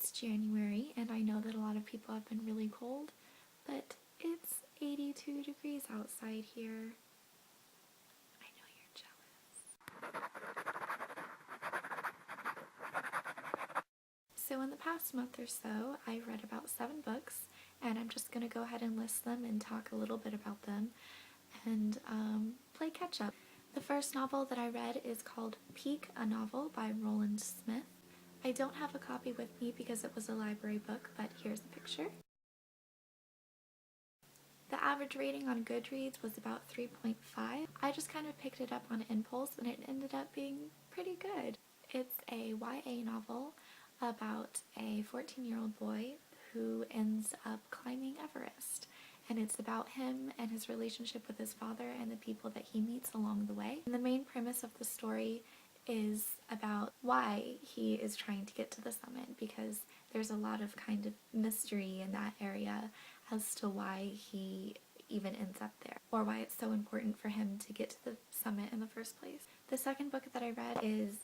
It's January, and I know that a lot of people have been really cold, but it's 82 degrees outside here. I know you're jealous. So in the past month or so, I've read about 7 books, and I'm just going to go ahead and list them and talk a little bit about them and play catch up. The first novel that I read is called Peak, a Novel by Roland Smith. I don't have a copy with me because it was a library book, but here's a picture. The average rating on Goodreads was about 3.5. I just kind of picked it up on impulse and it ended up being pretty good. It's a YA novel about a 14-year-old boy who ends up climbing Everest. And it's about him and his relationship with his father and the people that he meets along the way. And the main premise of the story is about why he is trying to get to the summit, because there's a lot of kind of mystery in that area as to why he even ends up there, or why it's so important for him to get to the summit in the first place. The second book that I read is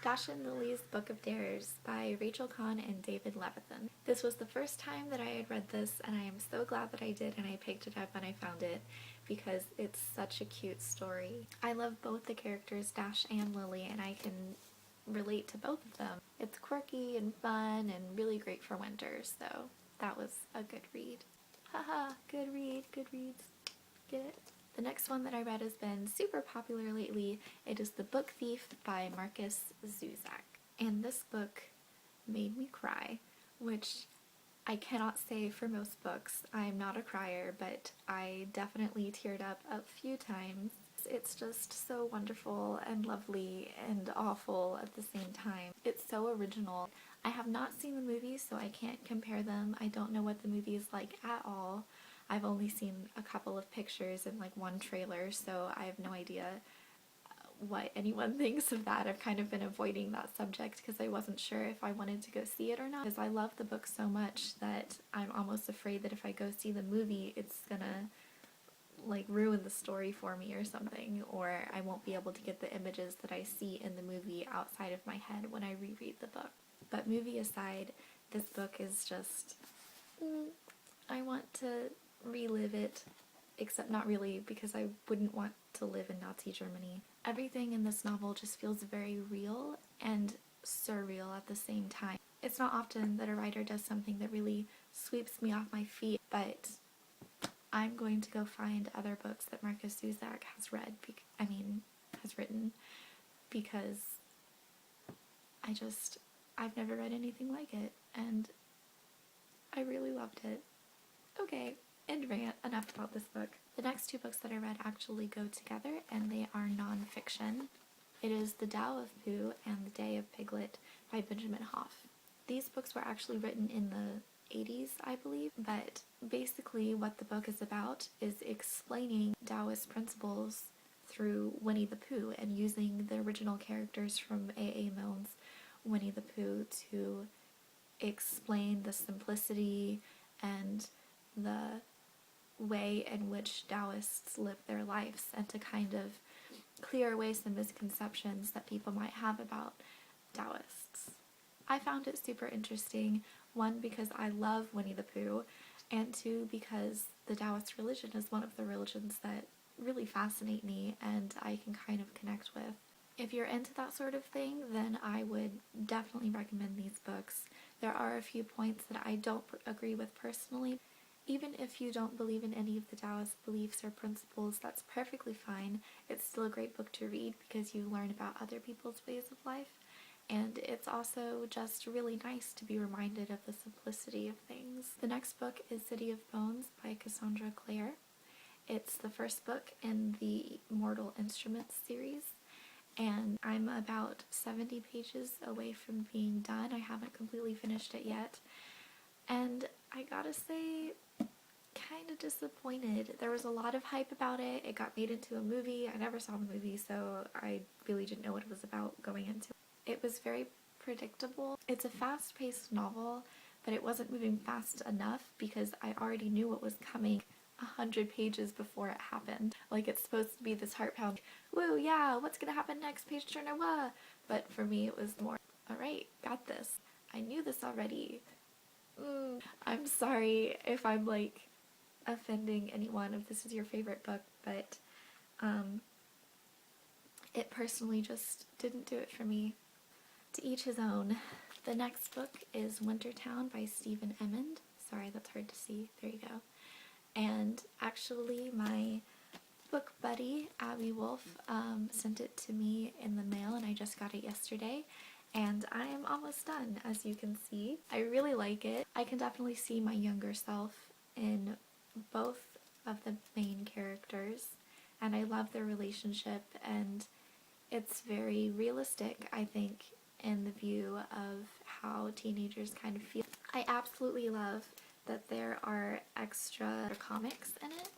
Dash and Lily's Book of Dares by Rachel Kahn and David Levithan. This was the first time that I had read this, and I am so glad that I did, and I picked it up and I found it because it's such a cute story. I love both the characters, Dash and Lily, and I can relate to both of them. It's quirky and fun and really great for winter, so that was a good read. Haha, good read, good reads. Get it? The next one that I read has been super popular lately. It is The Book Thief by Marcus Zusak. And this book made me cry, which I cannot say for most books. I'm not a crier, but I definitely teared up a few times. It's just so wonderful and lovely and awful at the same time. It's so original. I have not seen the movie, so I can't compare them. I don't know what the movie is like at all. I've only seen a couple of pictures and like one trailer, so I have no idea what anyone thinks of that. I've kind of been avoiding that subject because I wasn't sure if I wanted to go see it or not, because I love the book so much that I'm almost afraid that if I go see the movie, it's gonna like ruin the story for me or something, or I won't be able to get the images that I see in the movie outside of my head when I reread the book. But movie aside, this book is just, I want to relive it, except not really, because I wouldn't want to live in Nazi Germany. Everything in this novel just feels very real and surreal at the same time. It's not often that a writer does something that really sweeps me off my feet, but I'm going to go find other books that Marcus Zusak has written, because I've never read anything like it, and I really loved it. Okay, end rant, enough about this book. The next 2 books that I read actually go together, and they are non-fiction. It is The Tao of Pooh and The Day of Piglet by Benjamin Hoff. These books were actually written in the 80s, I believe, but basically what the book is about is explaining Taoist principles through Winnie the Pooh and using the original characters from A.A. Milne's Winnie the Pooh to explain the simplicity and the way in which Taoists live their lives, and to kind of clear away some misconceptions that people might have about Taoists. I found it super interesting, 1, because I love Winnie the Pooh, and 2, because the Taoist religion is one of the religions that really fascinate me and I can kind of connect with. If you're into that sort of thing, then I would definitely recommend these books. There are a few points that I don't agree with personally. Even if you don't believe in any of the Taoist beliefs or principles, that's perfectly fine. It's still a great book to read because you learn about other people's ways of life, and it's also just really nice to be reminded of the simplicity of things. The next book is City of Bones by Cassandra Clare. It's the first book in the Mortal Instruments series, and I'm about 70 pages away from being done. I haven't completely finished it yet, and I gotta say, kind of disappointed. There was a lot of hype about it. It got made into a movie. I never saw the movie, so I really didn't know what it was about going into it. It was very predictable. It's a fast-paced novel, but it wasn't moving fast enough because I already knew what was coming 100 pages before it happened. Like, it's supposed to be this heart pound, woo, yeah, what's gonna happen next, page turner, wah. But for me, it was more, alright, got this. I knew this already. I'm sorry if I'm like offending anyone if this is your favorite book, but it personally just didn't do it for me. To each his own. The next book is Wintertown by Stephen Emmond. Sorry, that's hard to see. There you go. And actually my book buddy, Abby Wolf, sent it to me in the mail and I just got it yesterday. And I am almost done, as you can see. I really like it. I can definitely see my younger self in both of the main characters. And I love their relationship, and it's very realistic, I think, in the view of how teenagers kind of feel. I absolutely love that there are extra comics in it.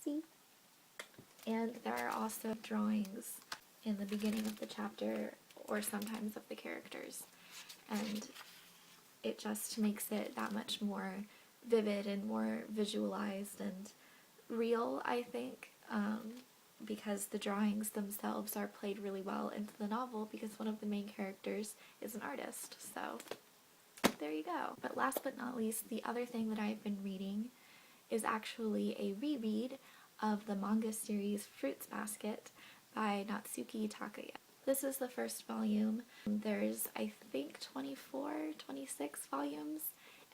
See? And there are also drawings in the beginning of the chapter or sometimes of the characters, and it just makes it that much more vivid and more visualized and real, I think, because the drawings themselves are played really well into the novel because one of the main characters is an artist, so there you go. But last but not least, the other thing that I've been reading is actually a reread of the manga series Fruits Basket by Natsuki Takaya. This is the first volume. There's, I think, 24, 26 volumes,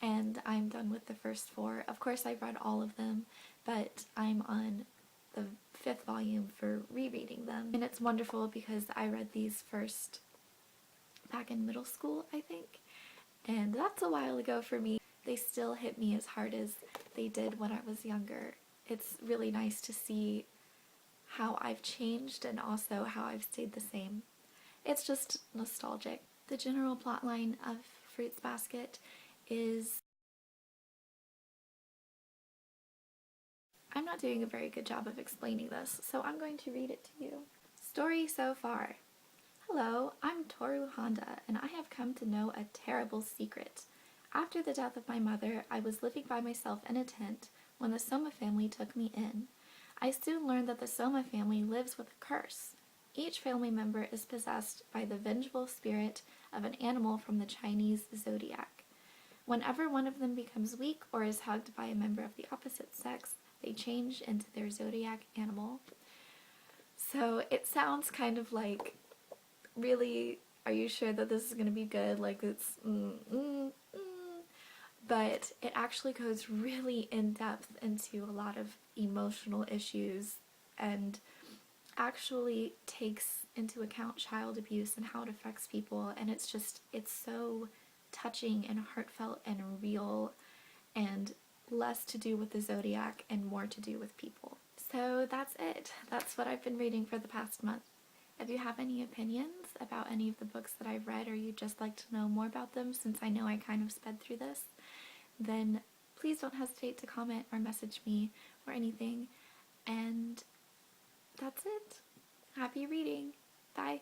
and I'm done with the first 4. Of course, I've read all of them, but I'm on the 5th volume for rereading them. And it's wonderful because I read these first back in middle school, I think, and that's a while ago for me. They still hit me as hard as they did when I was younger. It's really nice to see how I've changed and also how I've stayed the same. It's just nostalgic. The general plotline of Fruits Basket is... I'm not doing a very good job of explaining this, so I'm going to read it to you. Story so far. Hello, I'm Toru Honda, and I have come to know a terrible secret. After the death of my mother, I was living by myself in a tent when the Soma family took me in. I soon learned that the Soma family lives with a curse. Each family member is possessed by the vengeful spirit of an animal from the Chinese zodiac. Whenever one of them becomes weak or is hugged by a member of the opposite sex, they change into their zodiac animal. So it sounds kind of like, really, are you sure that this is going to be good? Like it's but it actually goes really in depth into a lot of emotional issues and actually takes into account child abuse and how it affects people, and it's so touching and heartfelt and real, and less to do with the zodiac and more to do with people. So that's it. That's what I've been reading for the past month. If you have any opinions about any of the books that I've read, or you'd just like to know more about them, since I know I kind of sped through this, then please don't hesitate to comment or message me or anything. And that's it. Happy reading. Bye.